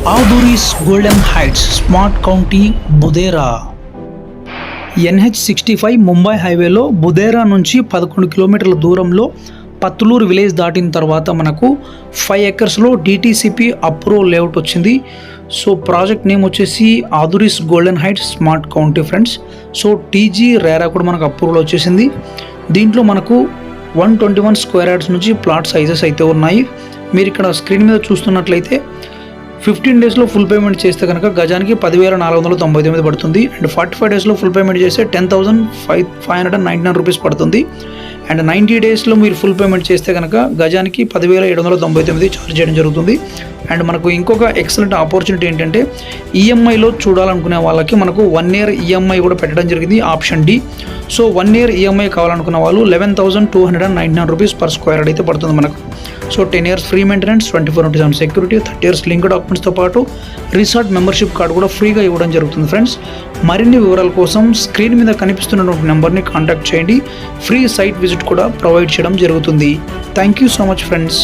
ఆదూరిస్ golden heights smart county Budera. NH65 Mumbai హైవేలో బుదేరా నుంచి 11 కిలోమీటర్ల దూరంలో పత్తులూరు విలేజ్ దాటిన తర్వాత మనకు 5 ఎకర్స్లో DTCP అప్రూవల్ లేఅవుట్ వచ్చింది. సో ప్రాజెక్ట్ నేమ్ వచ్చేసి Aduris golden heights smart county friends. So TG RERA కూడా మనకు అప్రూవల్ వచ్చేసింది. దీంట్లో మనకు 121 స్క్వేర్ యార్డ్స్ నుంచి ప్లాట్ సైజెస్ అయితే ఉన్నాయి. మీరు ఇక్కడ స్క్రీన్ మీద చూస్తున్నట్లయితే 15 డేస్లో ఫుల్ పేమెంట్ చేస్తే కనుక గజానికి 10,499 పడుతుంది. అండ్ 45 డేస్లో ఫుల్ పేమెంట్ చేస్తే 10,599 రూపీస్ పడుతుంది. అండ్ 90 డేస్లో మీరు ఫుల్ పేమెంట్ చేస్తే కనుక గజానికి 10,799 ఛార్జ్ చేయడం జరుగుతుంది. అండ్ మనకు ఇంకొక ఎక్సలెంట్ ఆపర్చునిటీ ఏంటంటే ఈఎంఐలో చూడాలనుకునే వాళ్ళకి మనకు 1 year ఈఎంఐ కూడా పెట్టడం జరిగింది, option D. So 1 year EMI కావాలనుకున్న వాళ్ళు 11,299 రూపీస్ పర్ స్క్వేర్ యార్డ్ అయితే పడుతుంది మనకు. So 10 years free maintenance, 24/7 security, 30 years link డాక్యుమెంట్స్తో పాటు రిసార్ట్ మెంబర్షిప్ కార్డు కూడా ఫ్రీగా ఇవ్వడం జరుగుతుంది ఫ్రెండ్స్. మరిన్ని వివరాల కోసం స్క్రీన్ మీద కనిపిస్తున్నటువంటి నెంబర్ని కాంటాక్ట్ చేయండి. ఫ్రీ సైట్ విజిట్ కూడా ప్రొవైడ్ చేయడం జరుగుతుంది. Thank you so much friends.